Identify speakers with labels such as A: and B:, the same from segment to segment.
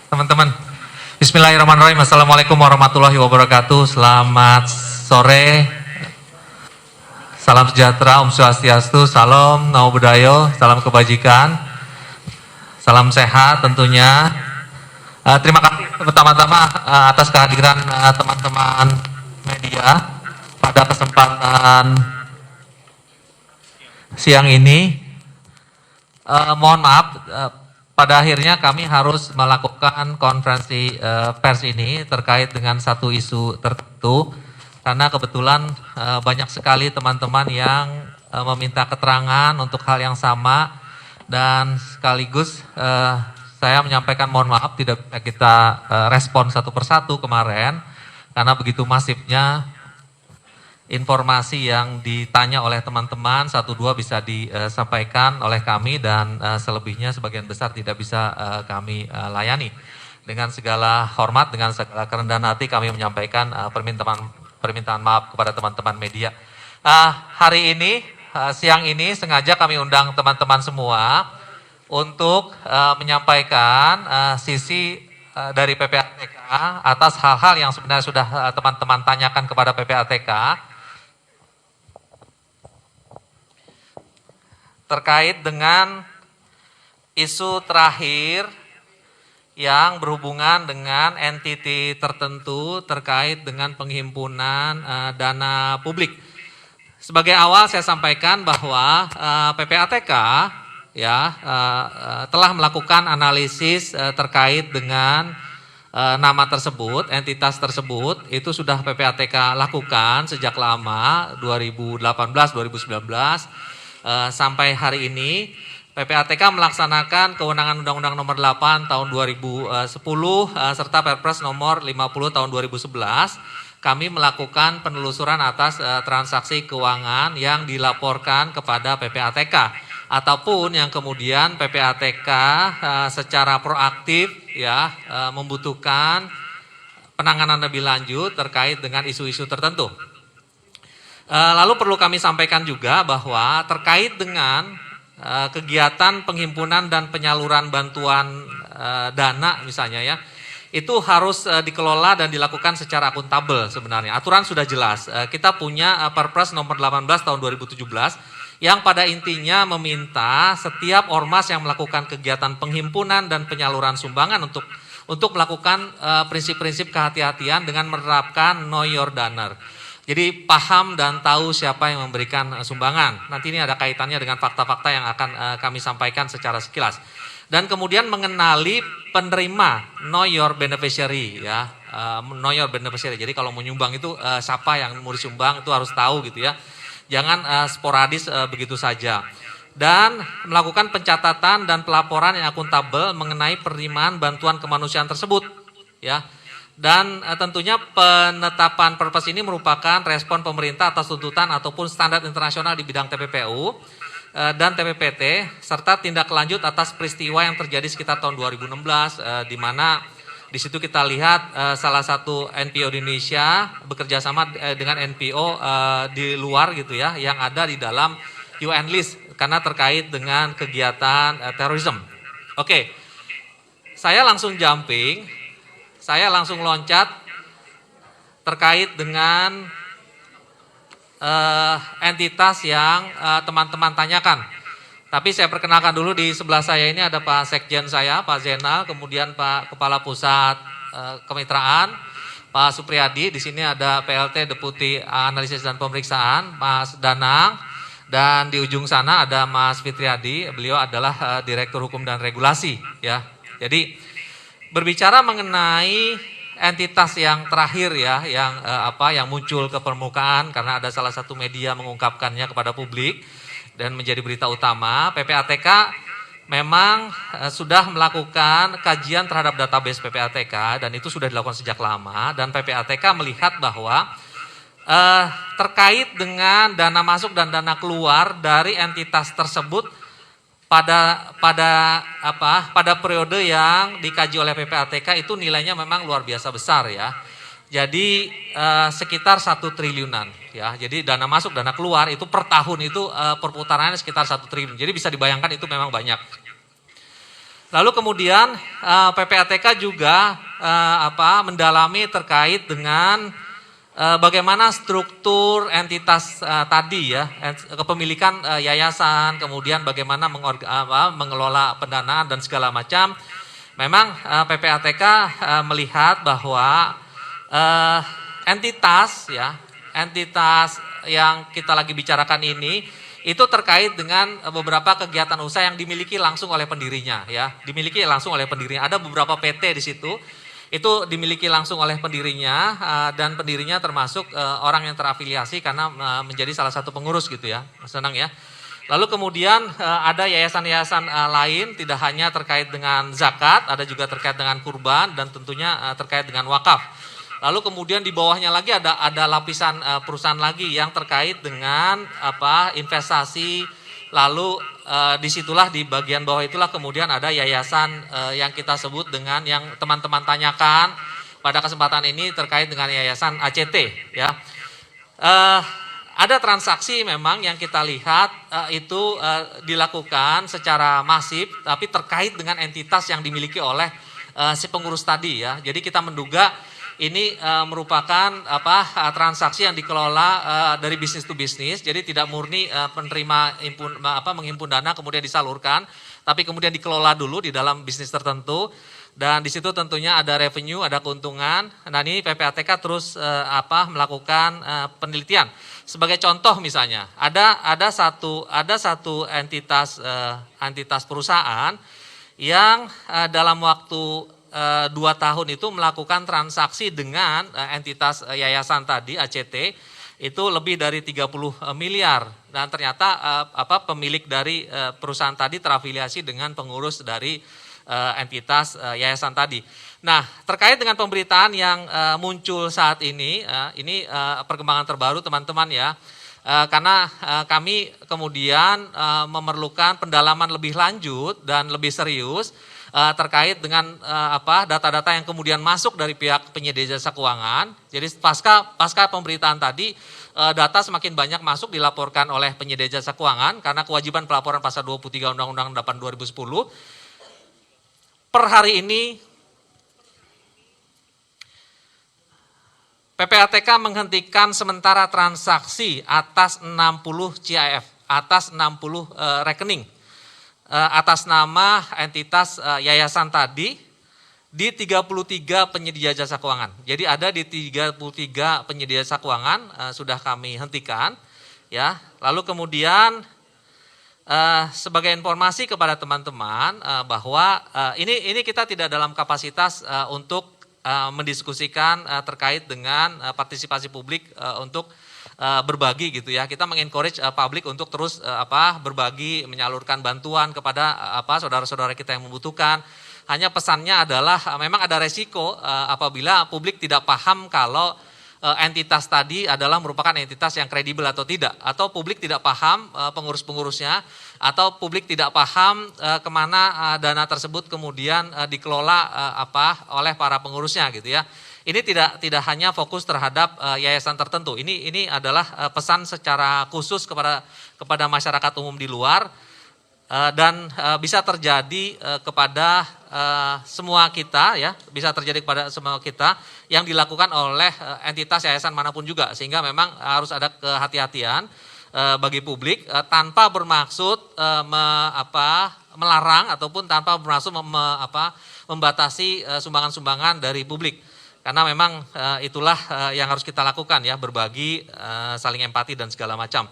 A: Teman-teman, Bismillahirrahmanirrahim. Assalamualaikum warahmatullahi wabarakatuh. Selamat sore, salam sejahtera, Om Swastiastu, salam namo buddhaya, salam kebajikan, salam sehat tentunya. Terima kasih pertama-tama atas kehadiran teman-teman media pada kesempatan siang ini. Mohon maaf, pada akhirnya kami harus melakukan konferensi pers ini terkait dengan satu isu tertentu, karena kebetulan banyak sekali teman-teman yang meminta keterangan untuk hal yang sama, dan sekaligus saya menyampaikan mohon maaf tidak bisa kita respon satu persatu kemarin, karena begitu masifnya informasi yang ditanya oleh teman-teman, satu dua bisa disampaikan oleh kami, dan selebihnya sebagian besar tidak bisa kami layani. Dengan segala hormat, dengan segala kerendahan hati kami menyampaikan permintaan maaf kepada teman-teman media. Hari ini, siang ini sengaja kami undang teman-teman semua untuk menyampaikan sisi dari PPATK atas hal-hal yang sebenarnya sudah teman-teman tanyakan kepada PPATK. Terkait dengan isu terakhir yang berhubungan dengan entiti tertentu terkait dengan penghimpunan dana publik. Sebagai awal saya sampaikan bahwa PPATK telah melakukan analisis terkait dengan nama tersebut, entitas tersebut, itu sudah PPATK lakukan sejak lama, 2018-2019. Sampai hari ini PPATK melaksanakan kewenangan Undang-Undang Nomor 8 Tahun 2010 serta Perpres Nomor 50 Tahun 2011. Kami melakukan penelusuran atas transaksi keuangan yang dilaporkan kepada PPATK, ataupun yang kemudian PPATK secara proaktif membutuhkan penanganan lebih lanjut terkait dengan isu-isu tertentu. Lalu perlu kami sampaikan juga bahwa terkait dengan kegiatan penghimpunan dan penyaluran bantuan dana misalnya itu harus dikelola dan dilakukan secara akuntabel sebenarnya. Aturan sudah jelas. Kita punya Perpres Nomor 18 Tahun 2017 yang pada intinya meminta setiap ormas yang melakukan kegiatan penghimpunan dan penyaluran sumbangan untuk melakukan prinsip-prinsip kehati-hatian dengan menerapkan know your donor. Jadi paham dan tahu siapa yang memberikan sumbangan. Nanti ini ada kaitannya dengan fakta-fakta yang akan kami sampaikan secara sekilas. Dan kemudian mengenali penerima, know your beneficiary know your beneficiary. Jadi kalau mau nyumbang itu siapa yang mau disumbang itu harus tahu gitu ya. Jangan sporadis begitu saja. Dan melakukan pencatatan dan pelaporan yang akuntabel mengenai penerimaan bantuan kemanusiaan tersebut Dan tentunya penetapan Perpres ini merupakan respon pemerintah atas tuntutan ataupun standar internasional di bidang TPPU dan TPPT, serta tindak lanjut atas peristiwa yang terjadi sekitar tahun 2016, di mana di situ kita lihat salah satu NPO di Indonesia bekerja sama dengan NPO di luar gitu yang ada di dalam UN list karena terkait dengan kegiatan terorisme. Oke, saya langsung jumping. Saya langsung loncat terkait dengan entitas yang teman-teman tanyakan. Tapi saya perkenalkan dulu, di sebelah saya ini ada Pak Sekjen saya, Pak Zainal, kemudian Pak Kepala Pusat Kemitraan, Pak Supriyadi. Di sini ada PLT Deputi Analisis dan Pemeriksaan, Mas Danang, dan di ujung sana ada Mas Fitriadi. Beliau adalah Direktur Hukum dan Regulasi Jadi berbicara mengenai entitas yang terakhir yang muncul ke permukaan karena ada salah satu media mengungkapkannya kepada publik dan menjadi berita utama, PPATK memang sudah melakukan kajian terhadap database PPATK dan itu sudah dilakukan sejak lama, dan PPATK melihat bahwa terkait dengan dana masuk dan dana keluar dari entitas tersebut pada periode yang dikaji oleh PPATK itu nilainya memang luar biasa besar Jadi sekitar 1 triliunan Jadi dana masuk, dana keluar itu per tahun itu perputarannya sekitar 1 triliun. Jadi bisa dibayangkan itu memang banyak. Lalu kemudian PPATK juga mendalami terkait dengan bagaimana struktur entitas tadi ya, kepemilikan yayasan, kemudian bagaimana mengelola pendanaan dan segala macam. Memang PPATK melihat bahwa entitas yang kita lagi bicarakan ini itu terkait dengan beberapa kegiatan usaha yang dimiliki langsung oleh pendirinya ya, dimiliki langsung oleh pendirinya. Ada beberapa PT di situ itu dimiliki langsung oleh pendirinya dan pendirinya termasuk orang yang terafiliasi karena menjadi salah satu pengurus gitu ya, senang ya. Lalu kemudian ada yayasan-yayasan lain tidak hanya terkait dengan zakat, ada juga terkait dengan kurban dan tentunya terkait dengan wakaf. Lalu kemudian di bawahnya lagi ada lapisan perusahaan lagi yang terkait dengan investasi. Lalu disitulah di bagian bawah itulah kemudian ada yayasan yang kita sebut dengan yang teman-teman tanyakan pada kesempatan ini terkait dengan yayasan ACT ya. Ada transaksi memang yang kita lihat itu dilakukan secara masif tapi terkait dengan entitas yang dimiliki oleh si pengurus tadi ya. Jadi kita menduga ini merupakan transaksi yang dikelola dari bisnis to bisnis, jadi tidak murni penerima menghimpun dana kemudian disalurkan, tapi kemudian dikelola dulu di dalam bisnis tertentu dan di situ tentunya ada revenue, ada keuntungan. Nah ini PPATK terus melakukan penelitian. Sebagai contoh misalnya ada satu entitas perusahaan yang dalam waktu 2 tahun itu melakukan transaksi dengan entitas yayasan tadi ACT itu lebih dari 30 miliar dan ternyata pemilik dari perusahaan tadi terafiliasi dengan pengurus dari entitas yayasan tadi. Nah, terkait dengan pemberitaan yang muncul saat ini perkembangan terbaru teman-teman ya. Karena kami kemudian memerlukan pendalaman lebih lanjut dan lebih serius terkait dengan data-data yang kemudian masuk dari pihak penyedia jasa keuangan. Jadi pasca pemberitaan tadi data semakin banyak masuk dilaporkan oleh penyedia jasa keuangan karena kewajiban pelaporan pasal 23 Undang-Undang 8 2010. Per hari ini PPATK menghentikan sementara transaksi atas 60 CIF, atas 60 rekening atas nama entitas yayasan tadi di 33 penyedia jasa keuangan. Jadi ada di 33 penyedia jasa keuangan sudah kami hentikan ya. Lalu kemudian sebagai informasi kepada teman-teman bahwa ini kita tidak dalam kapasitas untuk mendiskusikan terkait dengan partisipasi publik untuk berbagi gitu ya. Kita mengencourage publik untuk terus berbagi, menyalurkan bantuan kepada saudara-saudara kita yang membutuhkan. Hanya pesannya adalah memang ada resiko apabila publik tidak paham kalau entitas tadi adalah merupakan entitas yang kredibel atau tidak, atau publik tidak paham pengurus-pengurusnya, atau publik tidak paham kemana dana tersebut kemudian dikelola oleh para pengurusnya gitu ya. Ini tidak hanya fokus terhadap yayasan tertentu. Ini adalah pesan secara khusus kepada masyarakat umum di luar dan bisa terjadi kepada semua kita ya, bisa terjadi kepada semua kita yang dilakukan oleh entitas yayasan manapun juga, sehingga memang harus ada kehati-hatian bagi publik tanpa bermaksud melarang ataupun tanpa bermaksud membatasi sumbangan-sumbangan dari publik. Karena memang itulah yang harus kita lakukan ya, berbagi, saling empati dan segala macam.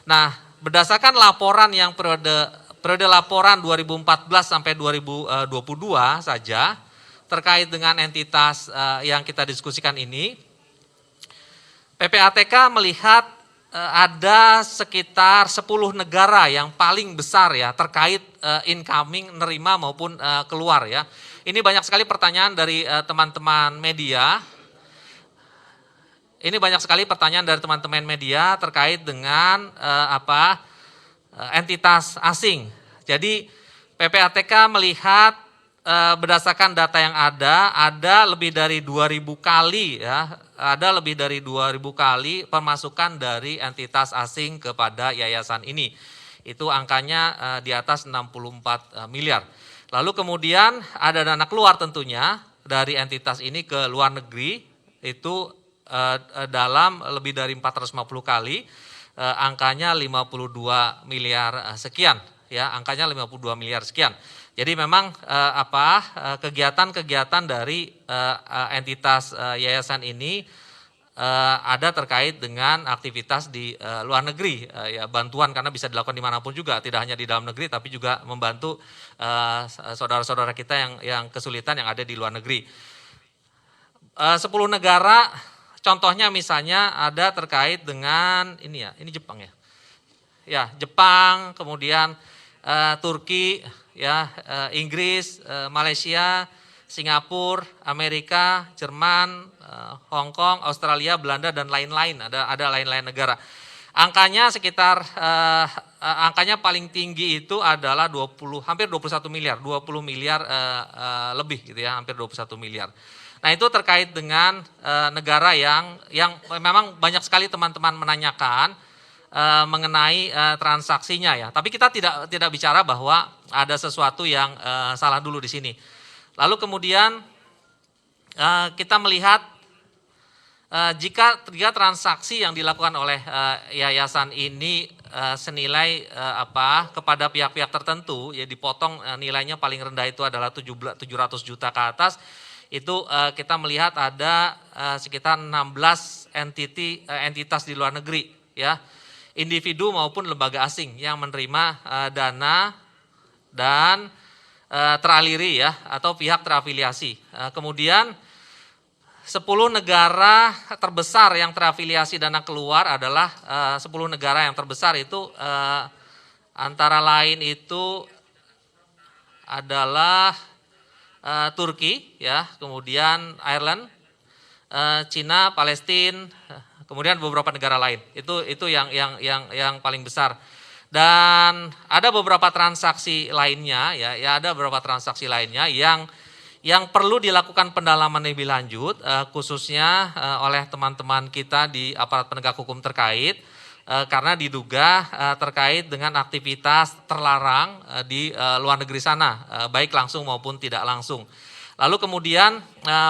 A: Nah, berdasarkan laporan yang periode laporan 2014 sampai 2022 saja terkait dengan entitas yang kita diskusikan ini, PPATK melihat ada sekitar 10 negara yang paling besar ya terkait incoming, nerima maupun keluar ya. Ini banyak sekali pertanyaan dari teman-teman media. Ini banyak sekali pertanyaan dari teman-teman media terkait dengan entitas asing. Jadi PPATK melihat berdasarkan data yang ada lebih dari 2.000 kali ya, ada lebih dari 2.000 kali pemasukan dari entitas asing kepada yayasan ini. Itu angkanya di atas 64 miliar. Lalu kemudian ada dana keluar tentunya dari entitas ini ke luar negeri itu dalam lebih dari 450 kali, angkanya 52 miliar sekian, ya, angkanya 52 miliar sekian. Jadi memang kegiatan-kegiatan dari entitas yayasan ini ada terkait dengan aktivitas di luar negeri, ya, bantuan karena bisa dilakukan dimanapun juga, tidak hanya di dalam negeri tapi juga membantu saudara-saudara kita yang kesulitan yang ada di luar negeri. 10 negara, contohnya misalnya ada terkait dengan ini Jepang ya, ya Jepang, kemudian Turki, ya, Inggris, Malaysia, Singapura, Amerika, Jerman, Hong Kong, Australia, Belanda dan lain-lain. Ada lain-lain negara. Angkanya sekitar angkanya paling tinggi itu adalah hampir 21 miliar, 20 miliar lebih gitu ya, hampir 21 miliar. Nah, itu terkait dengan negara yang memang banyak sekali teman-teman menanyakan mengenai transaksinya ya. Tapi kita tidak bicara bahwa ada sesuatu yang salah dulu di sini. Lalu kemudian kita melihat jika transaksi yang dilakukan oleh yayasan ini senilai kepada pihak-pihak tertentu, ya dipotong nilainya paling rendah itu adalah 700 juta ke atas, itu kita melihat ada sekitar 16 entitas di luar negeri, ya, individu maupun lembaga asing yang menerima dana dan teraliri ya atau pihak terafiliasi. Kemudian 10 negara terbesar yang terafiliasi dana keluar adalah 10 negara yang terbesar itu antara lain itu adalah Turki ya, kemudian Ireland, Cina, Palestina, kemudian beberapa negara lain. Itu yang paling besar. Dan ada beberapa transaksi lainnya ya ada beberapa transaksi lainnya yang perlu dilakukan pendalaman lebih lanjut khususnya oleh teman-teman kita di aparat penegak hukum terkait karena diduga terkait dengan aktivitas terlarang di luar negeri sana baik langsung maupun tidak langsung. Lalu kemudian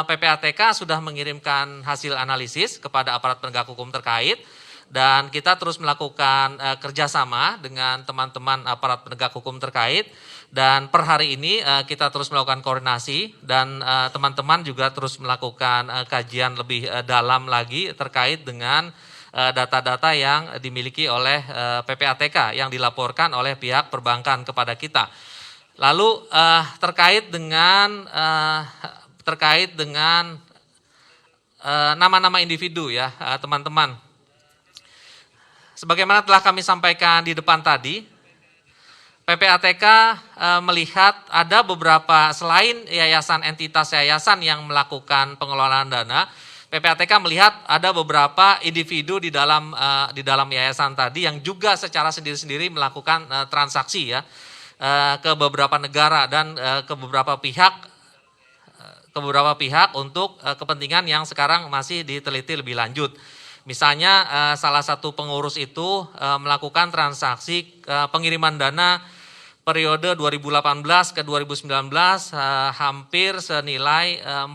A: PPATK sudah mengirimkan hasil analisis kepada aparat penegak hukum terkait. Dan kita terus melakukan kerjasama dengan teman-teman aparat penegak hukum terkait dan per hari ini kita terus melakukan koordinasi dan teman-teman juga terus melakukan kajian lebih dalam lagi terkait dengan data-data yang dimiliki oleh PPATK yang dilaporkan oleh pihak perbankan kepada kita. Lalu terkait dengan nama-nama individu ya teman-teman. Sebagaimana telah kami sampaikan di depan tadi, PPATK melihat ada beberapa selain yayasan entitas yayasan yang melakukan pengelolaan dana, PPATK melihat ada beberapa individu di dalam yayasan tadi yang juga secara sendiri-sendiri melakukan transaksi ya ke beberapa negara dan ke beberapa pihak untuk kepentingan yang sekarang masih diteliti lebih lanjut. Misalnya salah satu pengurus itu melakukan transaksi pengiriman dana periode 2018 ke 2019 hampir senilai 500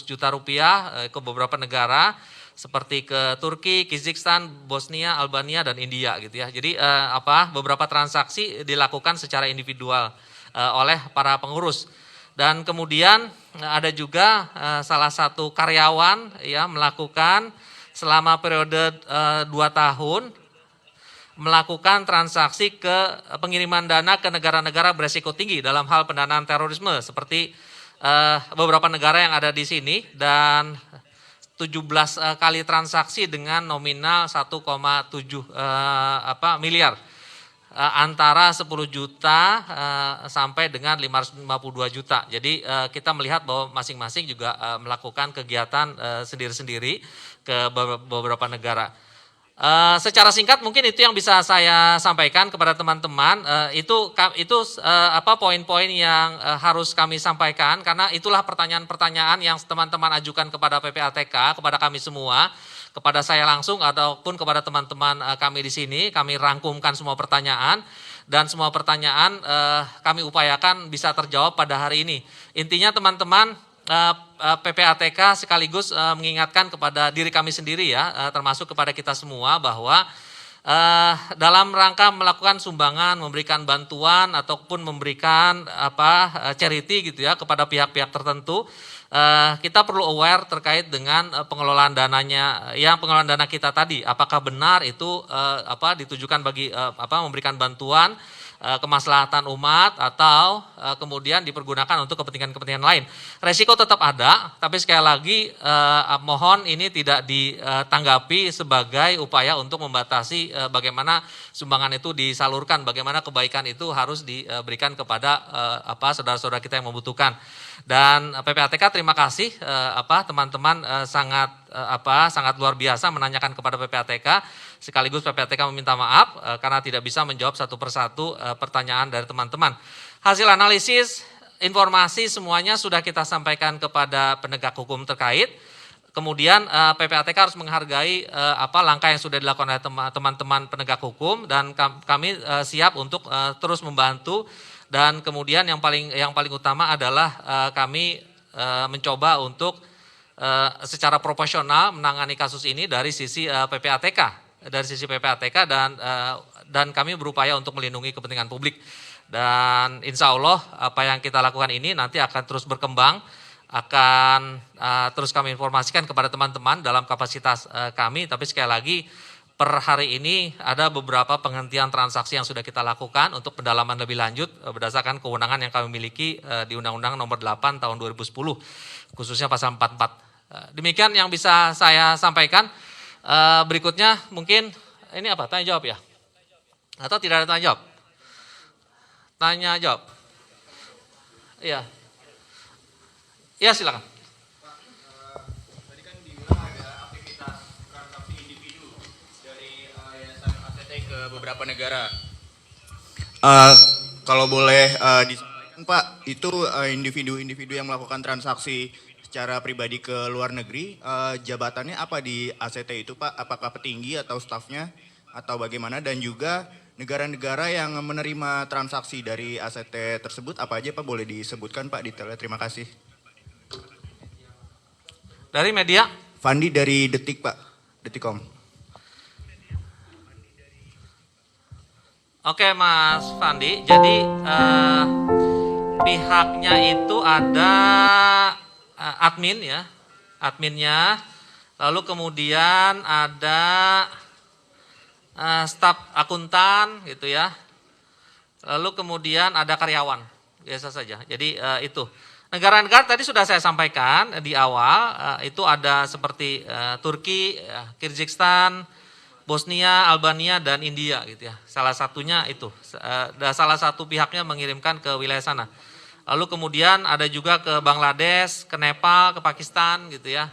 A: juta rupiah ke beberapa negara seperti ke Turki, Kazakhstan, Bosnia, Albania dan India gitu ya. Jadi beberapa transaksi dilakukan secara individual oleh para pengurus. Dan kemudian ada juga salah satu karyawan ya melakukan selama periode 2 tahun melakukan transaksi ke pengiriman dana ke negara-negara beresiko tinggi dalam hal pendanaan terorisme seperti beberapa negara yang ada di sini dan 17 kali transaksi dengan nominal 1,7 miliar. Antara 10 juta sampai dengan 552 juta. Jadi kita melihat bahwa masing-masing juga melakukan kegiatan sendiri-sendiri ke beberapa negara. Secara singkat mungkin itu yang bisa saya sampaikan kepada teman-teman. Itu poin-poin yang harus kami sampaikan karena itulah pertanyaan-pertanyaan yang teman-teman ajukan kepada PPATK, kepada kami semua. Kepada saya langsung ataupun kepada teman-teman kami di sini, kami rangkumkan semua pertanyaan dan semua pertanyaan kami upayakan bisa terjawab pada hari ini. Intinya teman-teman, PPATK sekaligus mengingatkan kepada diri kami sendiri ya, termasuk kepada kita semua bahwa dalam rangka melakukan sumbangan, memberikan bantuan ataupun memberikan charity gitu ya kepada pihak-pihak tertentu, kita perlu aware terkait dengan pengelolaan dananya, yang pengelolaan dana kita tadi, apakah benar itu ditujukan bagi memberikan bantuan kemaslahatan umat atau kemudian dipergunakan untuk kepentingan-kepentingan lain. Resiko tetap ada, tapi sekali lagi mohon ini tidak ditanggapi sebagai upaya untuk membatasi bagaimana sumbangan itu disalurkan, bagaimana kebaikan itu harus diberikan kepada saudara-saudara kita yang membutuhkan. Dan PPATK terima kasih teman-teman sangat luar biasa menanyakan kepada PPATK, sekaligus PPATK meminta maaf karena tidak bisa menjawab satu persatu pertanyaan dari teman-teman. Hasil analisis, informasi semuanya sudah kita sampaikan kepada penegak hukum terkait. Kemudian PPATK harus menghargai langkah yang sudah dilakukan oleh teman-teman penegak hukum, dan kami siap untuk terus membantu. Dan kemudian yang paling utama adalah kami mencoba untuk secara proporsional menangani kasus ini dari sisi PPATK, dan kami berupaya untuk melindungi kepentingan publik. Dan insya Allah apa yang kita lakukan ini nanti akan terus berkembang, akan terus kami informasikan kepada teman-teman dalam kapasitas kami. Tapi sekali lagi, per hari ini ada beberapa penghentian transaksi yang sudah kita lakukan untuk pendalaman lebih lanjut berdasarkan kewenangan yang kami miliki di Undang-Undang Nomor 8 Tahun 2010, khususnya Pasal 44. Demikian yang bisa saya sampaikan. Berikutnya mungkin ini tanya jawab ya? Atau tidak ada tanya jawab? Tanya jawab. Iya. Iya, silakan.
B: Beberapa negara. Kalau boleh disampaikan Pak, itu individu-individu yang melakukan transaksi secara pribadi ke luar negeri, jabatannya apa di ACT itu Pak? Apakah petinggi atau stafnya atau bagaimana? Dan juga negara-negara yang menerima transaksi dari ACT tersebut apa aja Pak? Boleh disebutkan Pak detailnya? Terima kasih.
A: Dari media?
B: Fandi dari Detik Pak, Detikcom.
A: Oke Mas Fandi, jadi pihaknya itu ada admin ya, adminnya, lalu kemudian ada staf akuntan gitu ya, lalu kemudian ada karyawan, biasa saja. Jadi itu. Negara-negara tadi sudah saya sampaikan di awal, itu ada seperti Turki, Kyrgyzstan, Bosnia, Albania, dan India gitu ya. Salah satunya itu, salah satu pihaknya mengirimkan ke wilayah sana. Lalu kemudian ada juga ke Bangladesh, ke Nepal, ke Pakistan gitu ya.